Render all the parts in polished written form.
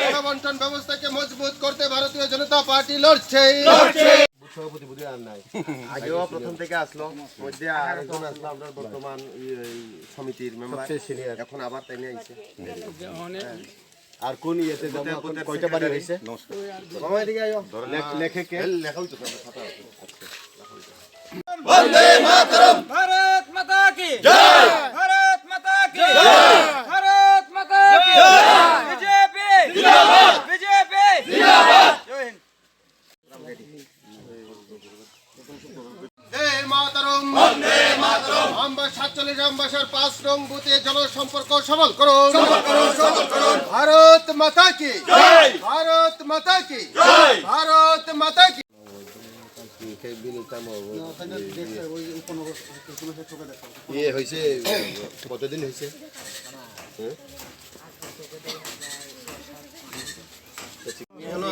গণবন্টন ব্যবস্থাকে মজবুত করতে ভারতীয় জনতা পার্টি লড়ছে। সভাপতি বুঝে আর নাই, আগেও প্রথম থেকে আসলো, মধ্যে আরেকজন আসলো আমরা বর্তমান সমিতির মেম্বার, এখন আবার তাই নিয়ে আইছে। আর কোন ইয়েতে কয়টা বাড়ি হয়েছে? মামা এদিকে আয়ো, লেখে কে লেখা হইতো খাতা আছে। বন্দে মাতরম, भारत माता की जय, भारत माता की जय, भारत माता की जय, बीजेपी जिंदाबाद, बीजेपी जिंदाबाद, जय हिंद। जय मातरम, वंदे मातरम। আমরা 47 আমবাসার 5 নং বুথে জনসম্পর্ক সবল করুন, সবল করুন, সবল করুন। ভারত মাতা কি জয়, ভারত মাতা কি জয়, ভারত মাতা কি। কতদিন হয়েছে?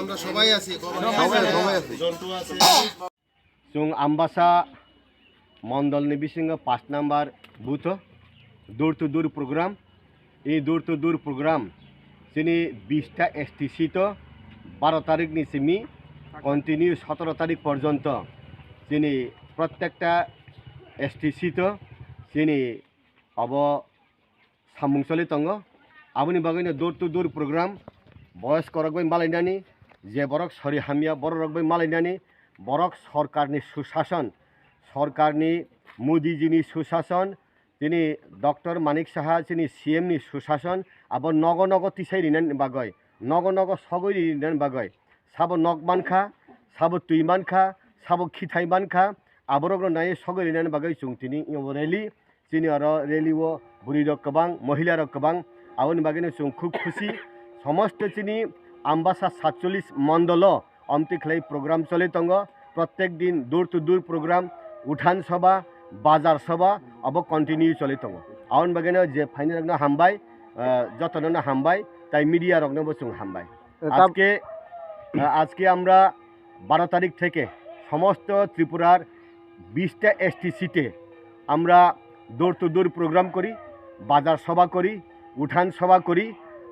আমরা সবাই আছি, আমবাসা মন্ডল নিবিসিংহ 5 নাম্বার বুথ দূর টু দূর প্রোগ্রাম। এই দূর টু দূর প্রোগ্রাম যিনি 20টা এসটি সিট 12 তারিখ নিচিমি কন্টিনিউ 17 তারিখ পর্যন্ত যিনি প্রত্যেকটা এসটি সিট যিনি অব সামুংসলি দङ। আবনি বাগैनो দূর টু দূর প্রোগ্রাম বয়স করকবাই মালাইनानै যে বরক সরি হামিয়া বড় রকবাই মালাইनानै বরক সরকারনি সুশাসন, সরকারনি মোদিজিনি সুশাসন, যিনি ডক্টর মানিক সাহা যিনি সিএমনি সুশাসন আবার নগ নগ তিসাই রিনান বাগৈ নগ নগ সগৈ রিনান বাগৈ সাবো নক মানখা সাবো তুই মানখা সাবো খিথাই মানখা আবরগ্র নাই সগৈ রিনান বাগৈ চুংতিনি রেলি যিনি আর রেলিও বুড়ি রক কবাং মহিলা রক কবাং আবনি বাগैनो जों খুব খুশি। সমস্ত চিনি আমবাসা 47 মন্ডল অমতিখলাই প্রোগ্রাম চলে দङ। প্রত্যেক দিন দূর টু দূর প্রোগ্রাম উঠান সভা বাজার সভা अब কন্টিনিউ চলে দङ। আউন বাগैनो যে ফাইনাল হামবাই যতন হামবাই তাই মিডিয়া রকনবো जों হামবাই। আজকে আমরা 12 তারিখ থেকে সমস্ত ত্রিপুরার 20টা এসটি সিটে আমরা দূর টু দূর প্রোগ্রাম করি, বাজার সভা করি, উঠান সভা করি।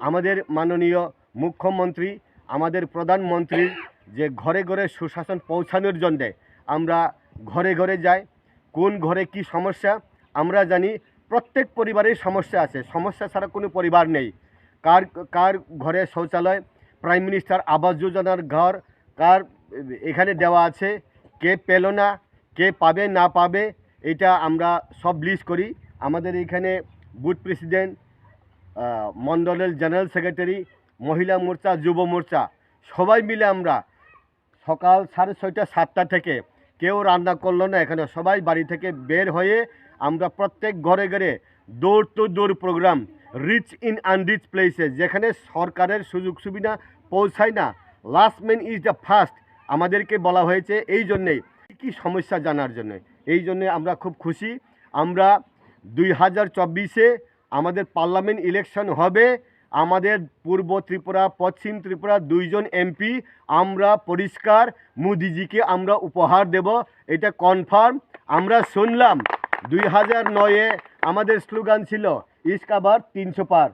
আমাদের মাননীয় মুখ্যমন্ত্রী, আমাদের প্রধানমন্ত্রীর যে ঘরে ঘরে সুশাসন পৌঁছানোর জন্যে আমরা ঘরে ঘরে যাই। কোন ঘরে কি সমস্যা আমরা জানি, প্রত্যেক পরিবারের সমস্যা আছে, সমস্যা ছাড়া কোনো পরিবার নেই। কার কার ঘরে শৌচালয়, প্রাইম মিনিস্টার আবাস যোজনার ঘর কার এখানে দেওয়া আছে, কে পেল না, কে পাবে না পাবে, এটা আমরা সব লিস্ট করি। আমাদের এখানে বুথ প্রেসিডেন্ট, মন্ডলের জেনারেল সেক্রেটারি, মহিলা মোর্চা, যুব মোর্চা সবাই মিলে আমরা সকাল 6:30 7টা থেকে কেউ রান্না করলো না, এখানে সবাই বাড়ি থেকে বের হয়ে আমরা প্রত্যেক ঘরে ঘরে দূর টু দূর প্রোগ্রাম, রিচ ইন আনরিচ প্লেসে যেখানে সরকারের সুযোগ সুবিধা পৌঁছায় না, last man is the first আমাদেরকে বলা হয়েছে। এই জন্যেই কী সমস্যা জানার জন্য, এই জন্যে আমরা খুব খুশি। আমরা 2024-এ আমাদের পার্লামেন্ট ইলেকশন হবে। আমাদের পূর্ব ত্রিপুরা পশ্চিম ত্রিপুরা 2 জন এমপি আমরা পরিষ্কার মোদিজিকে আমরা উপহার দেব, এটা কনফার্ম। আমরা শুনলাম 2009-এ আমাদের স্লোগান ছিল ইসকা বার 300 পার,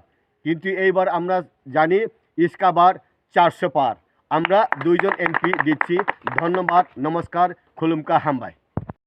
কিন্তু এইবার আমরা জানি ইসকা বার 400 পার। আমরা 2 জন এমপি দিচ্ছি। ধন্যবাদ, নমস্কার, খুলুমকা হামবাই।